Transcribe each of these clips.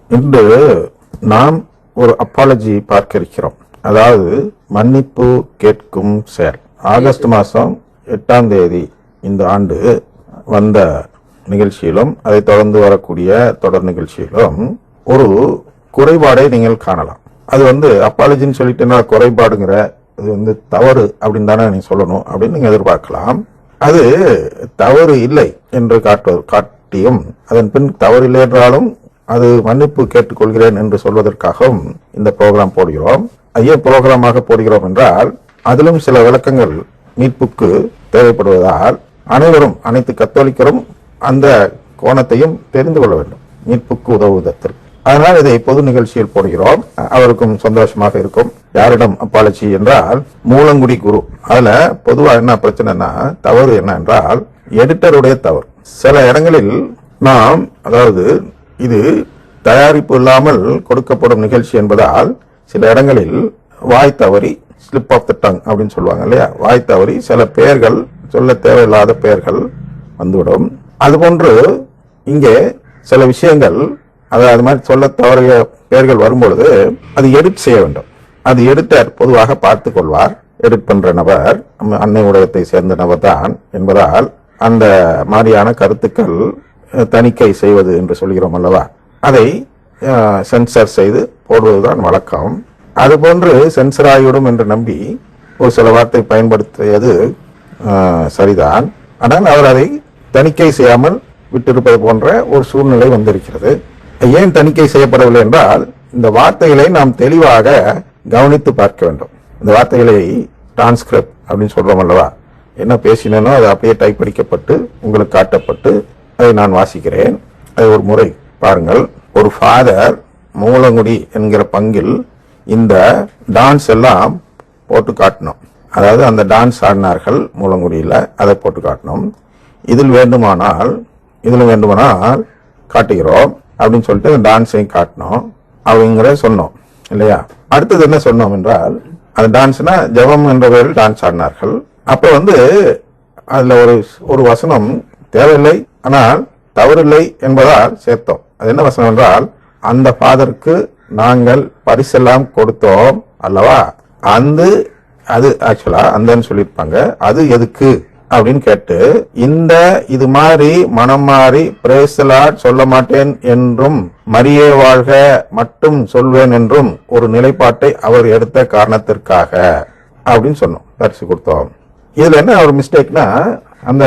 இன்று நாம் ஒரு அப்பாலஜி பார்க்க இருக்கிறோம். அதாவது மன்னிப்பு கேட்கும் செயல். ஆகஸ்ட் மாதம் 8ஆம் தேதி இந்த ஆண்டு வந்த நிகழ்ச்சியிலும் அதை தொடர்ந்து வரக்கூடிய தொடர் நிகழ்ச்சியிலும் ஒரு குறைபாடை நீங்கள் காணலாம். அது அப்பாலஜின்னு சொல்லிட்டு குறைபாடுங்கிற அது தவறு அப்படின்னு தானே நீங்க சொல்லணும் அப்படின்னு நீங்க எதிர்பார்க்கலாம். அது தவறு இல்லை என்று காட்டியும் அதன் பின் தவறு இல்லை என்றாலும் அது மன்னிப்பு கேட்டுக்கொள்கிறேன் என்று சொல்வதற்காகவும் இந்த ப்ரோக்ராம் போடுகிறோம். ஏன் ப்ரோக்ராமாக போடுகிறோம் என்றால் அதிலும் சில விளக்கங்கள் மீட்புக்கு தேவைப்படுவதால் அனைத்து கத்தோலிக்கரும் அந்த கோணத்தையும் தெரிந்து கொள்ள வேண்டும் மீட்புக்கு உதவுவதற்கு. அதனால் இதை பொது நிகழ்ச்சியில் போடுகிறோம். அவருக்கும் சந்தோஷமாக இருக்கும். யாரிடம் அப்பாலஜி என்றால் மூலங்குடி குரு. அதுல பொதுவா என்ன பிரச்சனைனா தவறு என்ன என்றால் எடிட்டருடைய தவறு. சில இடங்களில் நாம் அதாவது இது தயாரிப்பு இல்லாமல் கொடுக்கப்படும் நிகழ்ச்சி என்பதால் சில இடங்களில் வாய் தவறி ஸ்லிப் ஆஃப் த டங் அப்படின்னு சொல்லுவாங்க இல்லையா, வாய் தவறி சில பெயர்கள் சொல்ல தேவையில்லாத பெயர்கள் வந்துவிடும். அதுபோன்று இங்கே சில விஷயங்கள் அது மாதிரி சொல்ல தவறிய பெயர்கள் வரும்பொழுது அது எடிட் செய்ய வேண்டும். அது எடிட்டர் பொதுவாக பார்த்து கொள்வார். எடிட் பண்ற நபர் அன்னை ஊடகத்தை சேர்ந்த நபர் தான் என்பதால் அந்த மாதிரியான கருத்துக்கள் தணிக்கை செய்வது என்று சொல்கிறோம் அல்லவா, அதை சென்சர் செய்து போடுவதுதான் வழக்கம். அதுபோன்று சென்சர் ஆகிவிடும் என்று நம்பி ஒரு சில வார்த்தை பயன்படுத்தியது சரிதான். ஆனால் அவர் அதை தணிக்கை செய்யாமல் விட்டிருப்பது போன்ற ஒரு சூழ்நிலை வந்திருக்கிறது. ஏன் தணிக்கை செய்யப்படவில்லை என்றால் இந்த வார்த்தைகளை நாம் தெளிவாக கவனித்து பார்க்க வேண்டும். இந்த வார்த்தைகளை டிரான்ஸ்கிரிப்ட் அப்படின்னு சொல்றோம் அல்லவா, என்ன பேசினோ அது அப்படியே டைப் அடிக்கப்பட்டு உங்களுக்கு காட்டப்பட்டு அதை நான் வாசிக்கிறேன். அது ஒரு முறை பாருங்கள். ஒரு ஃபாதர் மூலங்குடி என்கிற பங்கில் இந்த டான்ஸ் எல்லாம் போட்டு காட்டணும். அதாவது அந்த டான்ஸ் ஆடினார்கள் மூலங்குடியில், அதை போட்டு காட்டணும். இதில் வேண்டுமானால் காட்டுகிறோம் அப்படின்னு சொல்லிட்டு அந்த டான்ஸையும் காட்டணும் அப்படிங்கிற சொன்னோம் இல்லையா. அடுத்தது என்ன சொன்னோம் என்றால் அந்த டான்ஸ்னா ஜெபம் என்ற பெயரில் டான்ஸ் ஆடினார்கள். அப்ப அதுல ஒரு வசனம் தேவையில்லை ஆனால் தவறில்லை என்பதால் சேர்த்தோம். அது என்ன வசனம் என்றால் அந்த ஃபாதருக்கு நாங்கள் பரிசெல்லாம் கொடுத்தோம் அல்லவா, அது ஆக்சுவலா அந்தன்னு சொல்லியிருப்பாங்க. அது எதுக்கு அப்படின்னு கேட்டு இது மாதிரி மனம் மாறி பிரேசலாட் சொல்ல மாட்டேன் என்றும் மரியே வாழ்க மட்டும் சொல்வேன் என்றும் ஒரு நிலைப்பாட்டை அவர் எடுத்த காரணத்திற்காக அப்படின்னு சொன்னோம். பரிசு கொடுத்தோம். இதுல என்ன ஒரு மிஸ்டேக்னா அந்த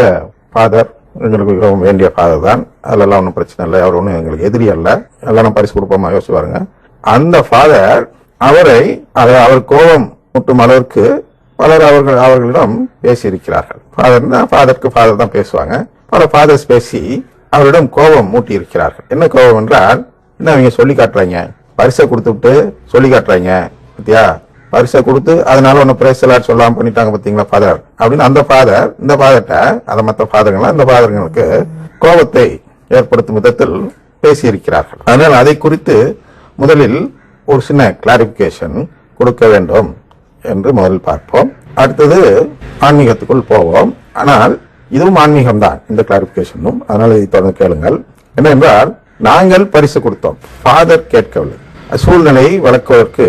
ஃபாதர் எங்களுக்கு மிகவும் வேண்டிய ஃபாதர் தான், அதெல்லாம் ஒன்றும் பிரச்சனை இல்லை, அவர் ஒன்றும் எங்களுக்கு எதிரி அல்ல, எல்லாம் பரிசு கொடுப்போமா யோசிச்சு பாருங்க. அந்த ஃபாதர் அவர் கோபம் முட்டும் அளவிற்கு பலர் அவர்களிடம் பேசியிருக்கிறார்கள். ஃபாதருக்கு ஃபாதர் தான் பேசுவாங்க. பல ஃபாதர்ஸ் பேசி அவரிடம் கோபம் மூட்டி இருக்கிறார்கள். என்ன கோபம் என்றால் என்ன அவங்க சொல்லி காட்டுறாங்க, பரிசை கொடுத்துட்டு சொல்லி காட்டுறாங்க பத்தியா, பரிசை கொடுத்து அதனால ஒன்னு பிரேசலாட் சொல்லாம பண்ணிட்டாங்க பாத்தீங்களா ஃபாதர் அப்படின்னு அந்த ஃபாதர் இந்த ஃபாதர்கிட்ட அதை மற்ற ஃபாதர்கள் இந்த ஃபாதர்களுக்கு கோபத்தை ஏற்படுத்தும் விதத்தில் பேசியிருக்கிறார்கள். அதனால் அதை குறித்து முதலில் ஒரு சின்ன கிளாரிபிகேஷன் கொடுக்க வேண்டும் என்று முதலில் பார்ப்போம். அடுத்தது ஆன்மீகத்துக்குள் போவோம். ஆனால் இதுவும் ஆன்மீகம் தான் இந்த கிளாரிபிகேஷனும். அதனால இதை தொடர்ந்து கேளுங்கள். என்னவென்றால் நாங்கள் பரிசு கொடுத்தோம், ஃபாதர் கேட்கவில்லை. சூழ்நிலையை வளர்க்குவதற்கு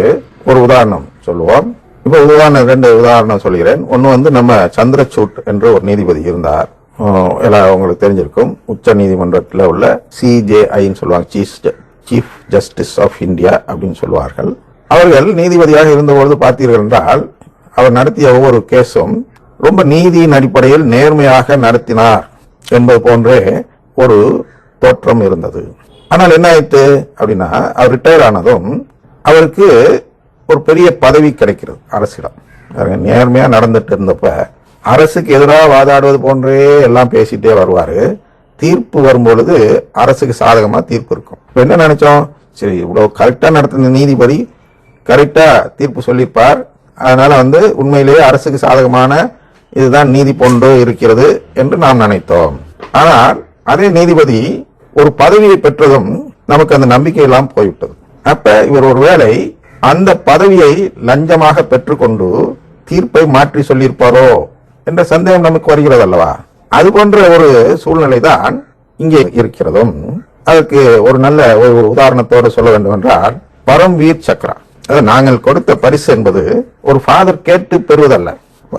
ஒரு உதாரணம் சொல்லுவோம். இப்ப ரெண்டு உதாரணம் சொல்கிறேன். ஒன்னு நம்ம சந்திரசூட் என்று ஒரு நீதிபதி இருந்தார். எல்லாம் உங்களுக்கு தெரிஞ்சிருக்கும். உச்ச நீதிமன்றத்தில் உள்ள CJIன்னு சொல்லுவாங்க, சீஃப் ஜஸ்டிஸ் ஆஃப் இந்தியா அப்படின்னு சொல்லுவார்கள். அவர்கள் நீதிபதியாக இருந்தபொழுது பார்த்தீர்கள் என்றால் அவர் நடத்திய ஒவ்வொரு கேஸும் ரொம்ப நீதியின் அடிப்படையில் நேர்மையாக நடத்தினார் என்பது போன்றே ஒரு தோற்றம் இருந்தது. ஆனால் என்ன ஆயிற்று அப்படின்னா அவர் ரிட்டையர் ஆனதும் அவருக்கு ஒரு பெரிய பதவி கிடைக்கிறது அரசிடம். நேர்மையா நடந்துட்டு இருந்தப்ப அரசுக்கு எதிராக வாதாடுவது போன்றே எல்லாம் பேசிட்டே வருவாரு. தீர்ப்பு வரும்பொழுது அரசுக்கு சாதகமா தீர்ப்பு இருக்கும். என்ன நினைச்சோம், சரி இவ்வளவு கரெக்டா நடத்தின நீதிபதி கரெக்டா தீர்ப்பு சொல்லியிருப்பார், அதனால உண்மையிலேயே அரசுக்கு சாதகமான இதுதான் நீதி போன்று இருக்கிறது என்று நாம் நினைத்தோம். ஆனால் அதே நீதிபதி ஒரு பதவியை பெற்றதும் நமக்கு அந்த நம்பிக்கை எல்லாம் போய்விட்டது. அப்ப இவர் ஒருவேளை அந்த பதவியை லஞ்சமாக பெற்றுக்கொண்டு தீர்ப்பை மாற்றி சொல்லியிருப்பாரோ என்ற சந்தேகம் நமக்கு வருகிறது அல்லவா. அது போன்ற ஒரு சூழ்நிலை தான் இங்கே இருக்கிறதும். அதற்கு ஒரு நல்ல ஒரு உதாரணத்தோடு சொல்ல வேண்டும் என்றால் பரம்வீர் சக்ரா. நாங்கள் கொடுத்த பரிசு என்பது ஒரு ஃபாதர் கேட்டு பெறுவதல்ல.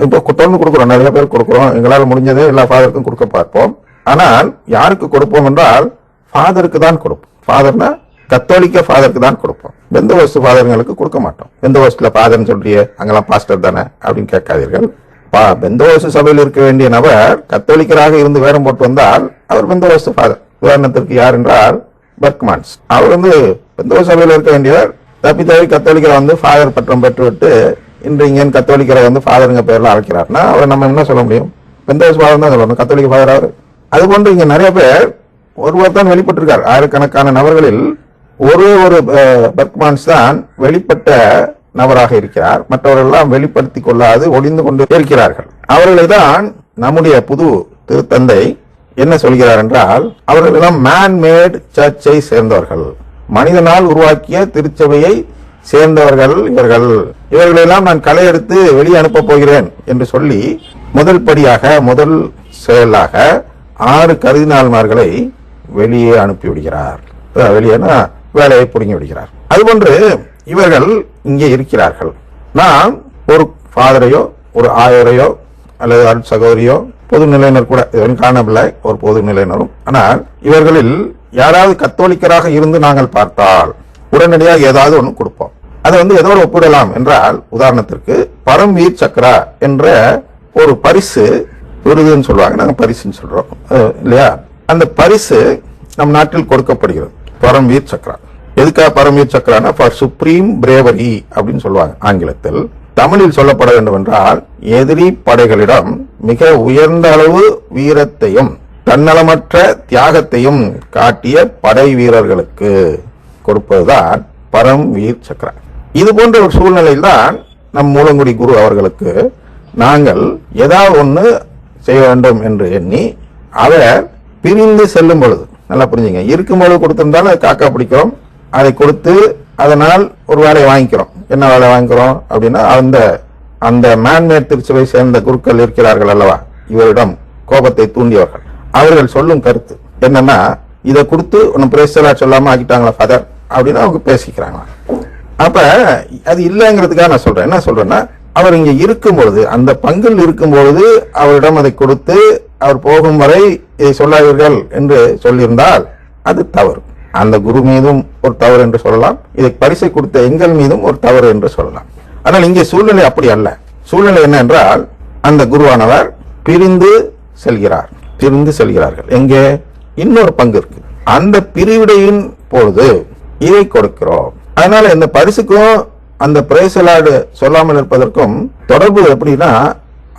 இப்போ தொடர்ந்து கொடுக்கிறோம், நிறைய பேர் கொடுக்கிறோம், எங்களால் முடிஞ்சதே எல்லா ஃபாதருக்கும் கொடுக்க பார்ப்போம். ஆனால் யாருக்கு கொடுப்போம் என்றால் ஃபாதருக்கு தான் கொடுப்போம். ஃபாதர்னா கத்தோலிக்க ஃபாதருக்கு தான் கொடுப்போம். பெந்தகோஸ்து ஃபாதர்களுக்கு கொடுக்க மாட்டோம். பெந்தகோஸ்ட்ல ஃபாதர்னு சொல்றியே, அங்கெல்லாம் பாஸ்டர் தானே அப்படின்னு கேட்காதீர்கள். பெந்தகோஸ்து சபையில் இருக்க வேண்டிய நபர் கத்தோலிக்கராக இருந்து வேடம் போட்டு வந்தால் அவர் பெந்தகோஸ்து ஃபாதர். உதாரணத்திற்கு யார் என்றால் பெர்க்மான்ஸ். அவர் பெந்தகோஸ்து சபையில் இருக்க வேண்டியவர் தப்பி கத்தோலிக்கரை ஃபாதர் பட்டம் பெற்றுவிட்டு இன்று இங்கே கத்தோலிக்கரை ஃபாதருங்க பேர்ல அழைக்கிறார்னா அவர் நம்ம என்ன சொல்ல முடியும்? பெந்தகோஸ்து ஃபாதர் தான் சொல்லணும், கத்தோலிக்க ஃபாதர் அவர். அது போன்று இங்க நிறைய பேர் ஒருவர் தான் வெளிப்பட்டிருக்கார். ஆயிரக்கணக்கான நபர்களில் ஒரே ஒரு பெர்க்மான்ஸ் தான் வெளிப்பட்ட நபராக இருக்கிறார். மற்றவர்கள் எல்லாம் வெளிப்படுத்திக் கொள்ளாது ஒளிந்து கொண்டு இருக்கிறார்கள். அவர்களை தான் நம்முடைய புது திருத்தந்தை என்ன சொல்கிறார் என்றால், அவர்கள் எல்லாம் மேன்மேட் சர்ச்சை சேர்ந்தவர்கள், மனிதனால் உருவாக்கிய திருச்சபையை சேர்ந்தவர்கள் இவர்களெல்லாம் நான் களை எடுத்து வெளியே அனுப்ப போகிறேன் என்று சொல்லி முதல் படியாக முதல் செயலாக 6 கர்தினால்மார்களை வெளியே அனுப்பிவிடுகிறார். வெளியேனா வேலையை பிடுங்கி விடுகிறார். அதுபோன்று இவர்கள் இங்கே இருக்கிறார்கள். நாம் ஒரு ஃபாதரையோ ஒரு ஆயரையோ அல்லது அருட் சகோதரியோ பொது நிலையினர் கூட காணவில்லை, ஒரு பொது நிலையினரும். ஆனால் இவர்களில் யாராவது கத்தோலிக்கராக இருந்து நாங்கள் பார்த்தால் உடனடியாக ஏதாவது ஒன்று கொடுப்போம். அதை எதோடு ஒப்பிடலாம் என்றால், உதாரணத்திற்கு பரம்வீர் சக்ரா என்ற ஒரு பரிசு விருதுன்னு சொல்லுவாங்க, நாங்க பரிசுன்னு சொல்றோம் இல்லையா? அந்த பரிசு நம் நாட்டில் கொடுக்கப்படுகிறது, பரம்வீர் சக்ரா. எதுக்காக பரம்வீர் சக்ரானா ஃபார் சுப்ரீம் பிரேவரி அப்படின்னு சொல்லுவாங்க ஆங்கிலத்தில். தமிழில் சொல்லப்பட வேண்டும் என்றால், எதிரி படைகளிடம் மிக உயர்ந்த அளவு வீரத்தையும் தன்னலமற்ற தியாகத்தையும் காட்டிய படை வீரர்களுக்கு கொடுப்பதுதான் பரம்வீர் சக்ரா. இது போன்ற ஒரு சூழ்நிலையில் தான் நம் மூலங்குடி குரு அவர்களுக்கு நாங்கள் ஏதாவது ஒன்று செய்ய வேண்டும் என்று எண்ணி அவர் பிரிந்து செல்லும் பொழுது, நல்லா புரிஞ்சுங்க, இருக்கும் பொழுது கொடுத்திருந்தாலும் அதை காக்கா பிடிக்கிறோம், அதை கொடுத்து அதனால் ஒரு வேலையை வாங்கிக்கிறோம். என்ன வேலை வாங்கிக்கிறோம் அப்படின்னா, அந்த மேன்மேட் திருச்சபை சேர்ந்த குருக்கள் இருக்கிறார்கள் அல்லவா, இவரிடம் கோபத்தை தூண்டியவர்கள், அவர்கள் சொல்லும் கருத்து என்னன்னா, இதை கொடுத்து ஒன்னும் பிரேசலா சொல்லாம ஆக்கிட்டாங்களா ஃபாதர் அப்படின்னு அவங்க பேசிக்கிறாங்க. அப்ப அது இல்லைங்கிறதுக்காக நான் சொல்றேன். என்ன சொல்றேன்னா, அவர் இங்க இருக்கும் பொழுது, அந்த பங்கில் இருக்கும் பொழுது அவரிடம் அதை கொடுத்து அவர் போகும் வரை இதை சொல்லாதீர்கள் என்று சொல்லியிருந்தால் அது தவறு. அந்த குரு மீதும் ஒரு தவறு என்று சொல்லலாம், இதை பரிசை கொடுத்த எங்கள் மீதும் ஒரு தவறு என்று சொல்லலாம். ஆனால் இங்கே சூழ்நிலை அப்படி அல்ல. சூழ்நிலை என்ன என்றால், அந்த குருவானவர் பிரிந்து செல்கிறார்கள். எங்கே? இன்னொரு பங்கு இருக்கு, அந்த பிரிவிடையின் பொழுது இதை கொடுக்கிறோம். அதனால இந்த பரிசுக்கும் அந்த பிரேசலாடு சொல்லாமல் இருப்பதற்கும் தொடர்பு எப்படின்னா,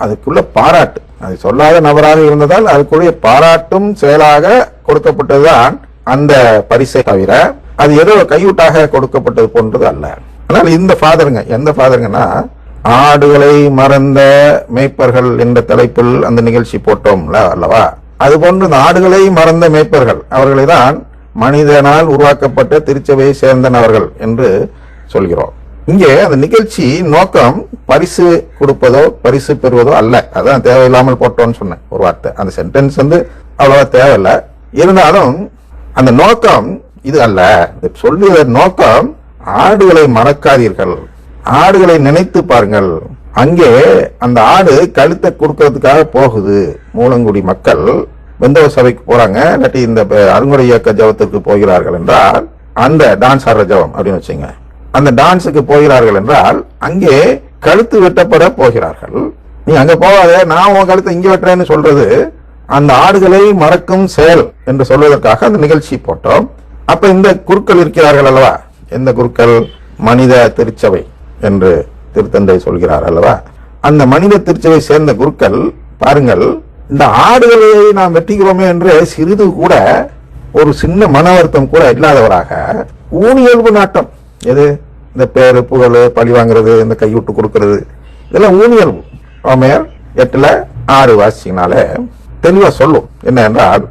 அதுக்குள்ள பாராட்டு, அது சொல்லாத நபராக இருந்ததால் அதுக்குரிய பாராட்டும் செயலாக கொடுக்கப்பட்டதுதான் அந்த பரிசை தவிர அது ஏதோ கையூட்டாக கொடுக்கப்பட்டது போன்றது அல்ல. ஆனால் இந்த ஃபாதருங்க எந்த ஃபாதருங்கன்னா, ஆடுகளை மறந்த மேய்ப்பர்கள் என்ற தலைப்பில் அந்த நிகழ்ச்சி போட்டோம்ல அல்லவா, அது போன்று இந்த ஆடுகளை மறந்த மேய்ப்பர்கள் அவர்களை தான் மனிதனால் உருவாக்கப்பட்ட திருச்சபையை சேர்ந்த நபர்கள் என்று சொல்கிறோம். இங்கே அந்த நிகழ்ச்சி நோக்கம் பரிசு கொடுப்பதோ பரிசு பெறுவதோ அல்ல. அதான் தேவையில்லாமல் போட்டோன்னு சொன்னேன் ஒரு வார்த்தை. அந்த சென்டென்ஸ் அவ்வளவா தேவையில்லை. இருந்தாலும் அந்த நோக்கம் இது அல்ல. சொல்லுகிற நோக்கம், ஆடுகளை மறக்காதீர்கள், ஆடுகளை நினைத்து பாருங்கள். அங்கே அந்த ஆடு கழுத்தை கொடுக்கறதுக்காக போகுது. மூலங்குடி மக்கள் பெந்தகோஸ்து சபைக்கு போறாங்க, இல்லாட்டி இந்த அருங்குடை இயக்க ஜபத்திற்கு போகிறார்கள் என்றால், அந்த டான்ஸ் ஆடுற ஜபம் அப்படின்னு வச்சுங்க, அந்த டான்ஸுக்கு போகிறார்கள் என்றால் அங்கே கழுத்து வெட்டப்பட போகிறார்கள். நீ அங்க போகாத, நான் உன் கழுத்தை இங்க வெட்டுறேன்னு சொல்றது அந்த ஆடுகளை மறக்கும் செயல் என்று சொல்வதற்காக அந்த நிகழ்ச்சி போட்டோம். அப்ப இந்த குருக்கள் இருக்கிறார்கள் அல்லவா, எந்த குருக்கள்? மனித திருச்சபை என்று திருத்தந்தை சொல்கிறார் அல்லவா, அந்த மனித திருச்சபை சேர்ந்த குருக்கள் பாருங்கள், இந்த ஆடுகளை நாம் வெட்டிக்கிறோமே என்று சிறிது கூட ஒரு சின்ன மன வருத்தம் கூட இல்லாதவராக, ஊனியல்பு நாட்டம், எது இந்த பேரு புகழ் பழி வாங்குறது, இந்த கைவிட்டு கொடுக்கிறது, இதெல்லாம் ஊனியல்பு. ரோமையர் 8:6 வாசினாலே தெளிவா சொல்லும் என்ன என்றால்,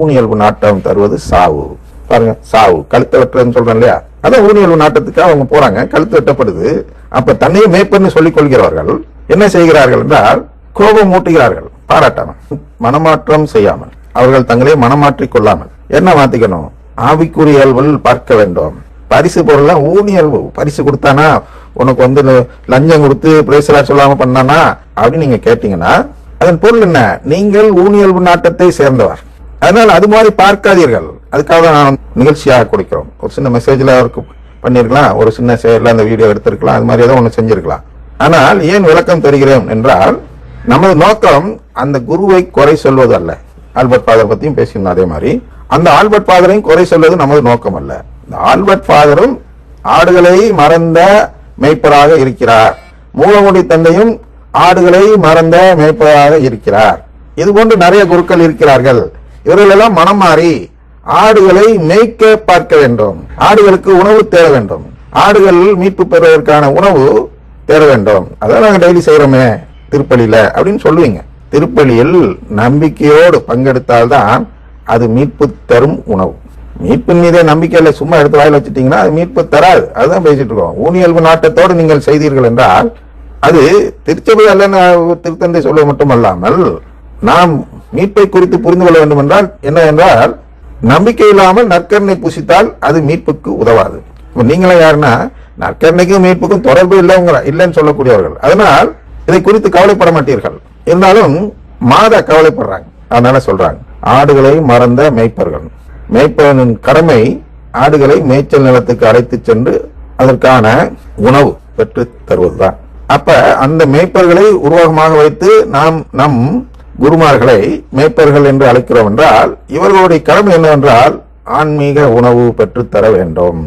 ஊனியல்பு நாட்டம் தருவது சாவு. பாருங்க, சாவு, கழுத்தை வெட்டுறதுன்னு சொல்றேன் இல்லையா, அதான் ஊனியல்பு நாட்டத்துக்காக அவங்க போறாங்க, கழுத்து வெட்டப்படுது. அப்ப தன்னையே மேய்ப்பர்னு சொல்லிக் கொள்கிறவர்கள் என்ன செய்கிறார்கள் என்றால், கோபம் மூட்டுகிறார்கள், பாராட்டாமல், மனமாற்றம் செய்யாமல், அவர்கள் தங்களே மனமாற்றிக் கொள்ளாமல். என்ன மாத்திக்கணும்? ஆவிக்குரிய இயல்பில் பார்க்க வேண்டும். பரிசு பொருள்லாம் ஊனியல்பு. பரிசு கொடுத்தானா, உனக்கு வந்து லஞ்சம் கொடுத்து பிரேசலா சொல்லாம பண்ணானா அப்படின்னு நீங்க கேட்டீங்கன்னா அதன் பொருள் என்ன? நீங்கள் ஊனியல்பு நாட்டத்தை சேர்ந்தவர். அதனால அது மாதிரி பார்க்காதீர்கள். அதுக்காக தான் நான் நிகழ்ச்சியாக கொடுக்கிறோம். ஒரு சின்ன மெசேஜ்ல அவருக்கு பண்ணிருக்கலாம், ஒரு சின்ன செயல்ல அந்த வீடியோ எடுத்திருக்கலாம், அது மாதிரி ஏதோ ஒண்ணு செஞ்சிருக்கலாம். ஆனால் ஏன் விளக்கம் தருகிறேன் என்றால், நமது நோக்கம் அந்த குருவை குறை சொல்வது அல்ல. ஆல்பர்ட் ஃபாதர் பத்தியும் பேசியிருந்தோம். அதே மாதிரி அந்த ஆல்பர்ட் ஃபாதரையும் குறை சொல்வது நமது நோக்கம் அல்ல. இந்த ஆல்பர்ட் ஃபாதரும் ஆடுகளை மறந்த மேய்ப்பராக இருக்கிறார். மூலமுடி தந்தையும் ஆடுகளை மறந்த மேய்ப்பராக இருக்கிறார். இது போன்று நிறைய குருக்கள் இருக்கிறார்கள். இவர்கள் எல்லாம் மனம் மாறி ஆடுகளை மேய்க்க பார்க்க வேண்டும். ஆடுகளுக்கு உணவு தேட வேண்டும். ஆடுகள் மீட்பு பெறுவதற்கான உணவு தேட வேண்டும். அதான் நாங்க டெய்லி செய்யறோமே திருப்பலியில அப்படின்னு சொல்லுவீங்க. திருப்பலியில் நம்பிக்கையோடு பங்கெடுத்தால்தான் அது மீட்பு தரும் உணவு. மீட்பின் மீதே நம்பிக்கையில சும்மா எடுத்து வாயில வச்சுட்டீங்கன்னா அது மீட்பு தராது. அதுதான் பேசிட்டு இருக்கோம். ஊனியல்பு நாட்டத்தோடு நீங்கள் செய்தீர்கள் என்றால் அது திருச்சபை அல்ல திருத்தந்தை சொல்வது மட்டுமல்லாமல் நாம் மீட்பை குறித்து புரிந்து கொள்ள வேண்டும் என்றால் என்ன என்றால், நம்பிக்கை இல்லாமல் நற்கருணை புசித்தால் அது மீட்புக்கு உதவாது. நீங்களே யாருன்னா நற்கருணைக்கும் மீட்புக்கும் தொடர்பு இல்லைன்னு சொல்லக்கூடியவர்கள். அதனால் இதை குறித்து கவலைப்பட மாட்டீர்கள். இருந்தாலும் மாதா கவலைப்படுறாங்க. அதனால சொல்றாங்க, ஆடுகளை மறந்த மேய்ப்பர்கள். மேய்ப்பனின் கடமை ஆடுகளை மேய்ச்சல் நிலத்துக்கு அழைத்து சென்று அதற்கான உணவு பெற்று தருவதுதான். அப்ப அந்த மேய்ப்பர்களை உருவகமாக வைத்து நாம் நம் குருமார்களை மேய்ப்பர்கள் என்று அழைக்கிறோம் என்றால் இவர்களுடைய கடமை என்னவென்றால் ஆன்மீக உணவு பெற்று தர வேண்டும்.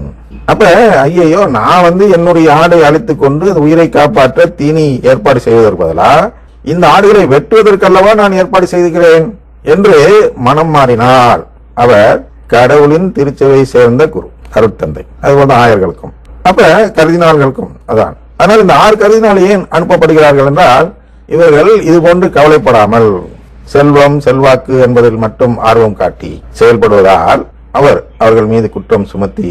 அப்ப ஐயோ, நான் என்னுடைய ஆடை அழைத்துக் கொண்டு உயிரை காப்பாற்ற தீனி ஏற்பாடு செய்வதற்கு பதிலா இந்த ஆடுகளை வெட்டுவதற்கல்லவா நான் ஏற்பாடு செய்திருக்கிறேன் என்று மனம் மாறினார் அவர் கடவுளின் திருச்சபையை சேர்ந்த குரு அருட்தந்தை. அதுபோல ஆயர்களுக்கும் அப்ப கருதினாள்களுக்கும் அதான். ஆனால் இந்த 6 கருதினால் ஏன் அனுப்பப்படுகிறார்கள் என்றால், இவர்கள் இது போன்று கவலைப்படாமல் செல்வம் செல்வாக்கு என்பதில் மட்டும் ஆர்வம் காட்டி செயல்படுவதால் அவர்கள் மீது குற்றம் சுமத்தி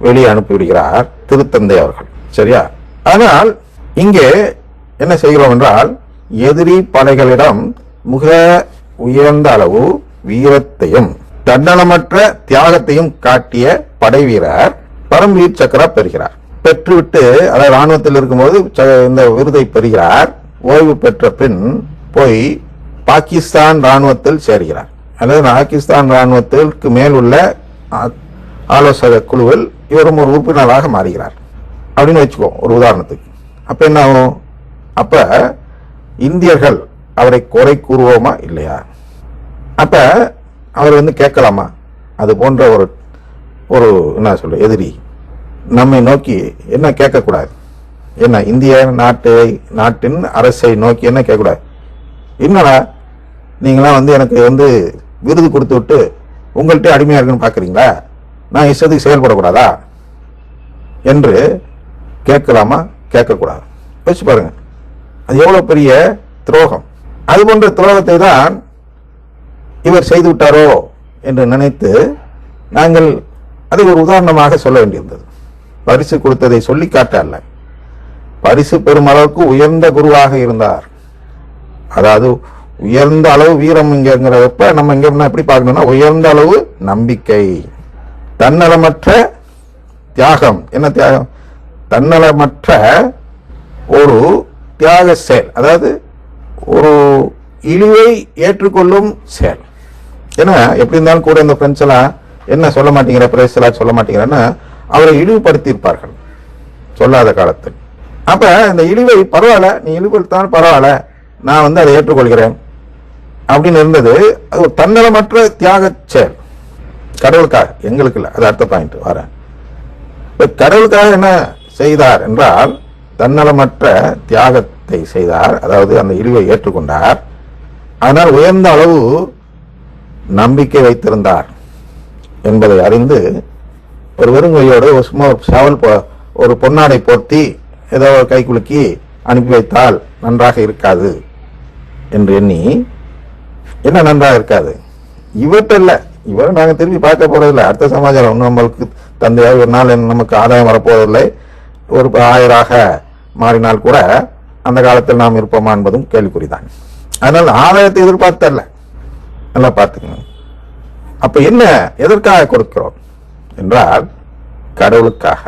வெளியே அனுப்பிவிடுகிறார் திருத்தந்தை அவர்கள். சரியா? ஆனால் இங்கே என்ன செய்கிறோம் என்றால், எதிரி படைகளிடம் மிக உயர்ந்த அளவு வீரத்தையும் தன்னலமற்ற தியாகத்தையும் காட்டிய படை வீரர் பரம்வீர் சக்கரா பெறுகிறார். பெற்றுவிட்டு அதாவது ராணுவத்தில் இருக்கும்போது இந்த விருதை பெறுகிறார். ஓய்வு பெற்ற பின் போய் பாகிஸ்தான் ராணுவத்தில் சேர்கிறார். அல்லது பாகிஸ்தான் ராணுவத்திற்கு மேல் உள்ள ஆலோசக குழுவில் இவரும் ஒரு உறுப்பினராக மாறுகிறார் அப்படின்னு வச்சுக்கோ, ஒரு உதாரணத்துக்கு. அப்ப என்ன ஆகும்? அப்ப இந்தியர்கள் அவரை குறை கூறுவோமா இல்லையா? அப்ப அவர் கேட்கலாமா? அது போன்ற ஒரு என்ன சொல்ற எதிரி நம்மை நோக்கி என்ன கேட்கக்கூடாது. என்ன இந்திய நாட்டின் அரசை நோக்கி என்ன கேட்கக்கூடாது? என்னடா நீங்களாம் எனக்கு விருது கொடுத்து விட்டு உங்கள்கிட்ட அடிமையா இருக்குன்னு பாக்குறீங்களா? நான் இஷ்டத்துக்கு செயல்படக்கூடாதா என்று கேட்கலாமா? கேட்கக்கூடாது. வச்சு பாருங்க, அது எவ்வளவு பெரிய துரோகம். அது போன்ற துரோகத்தை தான் இவர் செய்து விட்டாரோ என்று நினைத்து நாங்கள் அதை ஒரு உதாரணமாக சொல்ல வேண்டியிருந்தது. பரிசு கொடுத்ததை சொல்லி காட்ட அல்ல. பரிசு பெறும் அளவுக்கு உயர்ந்த குருவாக இருந்தார். அதாவது உயர்ந்த அளவு வீரம் இங்கிறப்ப நம்ம இங்க எப்படி பார்க்கணும்னா, உயர்ந்த அளவு நம்பிக்கை, தன்னலமற்ற தியாகம். என்ன தியாகம்? தன்னலமற்ற ஒரு தியாக செயல், அதாவது ஒரு இழிவை ஏற்றுக்கொள்ளும் செயல். ஏன்னா எப்படி இருந்தாலும் கூட இந்த ஃப்ரெண்ட்ஸ் எல்லாம் என்ன சொல்ல மாட்டேங்கிற, பிரேஸ் எல்லாம் சொல்ல மாட்டேங்கிறன்னா அவரை இழிவுபடுத்தி இருப்பார்கள் சொல்லாத காலத்தில். அப்ப இந்த இழிவை பரவாயில்ல, நீ இழிவுபடுத்தாலும் பரவாயில்ல, நான் அதை ஏற்றுக்கொள்கிறேன் அப்படின்னு இருந்தது. அது ஒரு தன்னலமற்ற தியாக செயல். கடவுளுக்காக, எங்களுக்கு இல்லை. அது அடுத்த பாயிண்ட் வரேன். கடவுளுக்காக என்ன செய்தார் என்றால் தன்னலமற்ற தியாகத்தை செய்தார். அதாவது அந்த இழிவை ஏற்றுக்கொண்டார். ஆனால் உயர்ந்த அளவு நம்பிக்கை வைத்திருந்தார் என்பதை அறிந்து ஒரு வெறுங்கையோடு சும்மா ஒரு பொன்னாடை போர்த்தி ஏதோ ஒரு கை குலுக்கி அனுப்பி வைத்தால் நன்றாக இருக்காது என்று எண்ணி, என்ன நன்றாக இருக்காது? இவர்கிட்ட இல்ல, இவரை நாங்க திரும்பி பார்க்க போறதில்லை. அடுத்த சமாச்சாரம் ஒன்றும் நம்மளுக்கு தந்தையாக ஒரு நாள் நமக்கு ஆதாயம் வரப்போவதில்லை. ஒரு ஆயராக மாறினால் கூட அந்த காலத்தில் நாம் இருப்போமா என்பதும் கேள்விக்குறிதான். அதனால் ஆதாயத்தை எதிர்பார்த்தல்ல. நல்லா பார்த்துக்கணும். அப்ப என்ன, எதற்காக கொடுக்கிறோம்? என்றால் கடவுளுக்காக.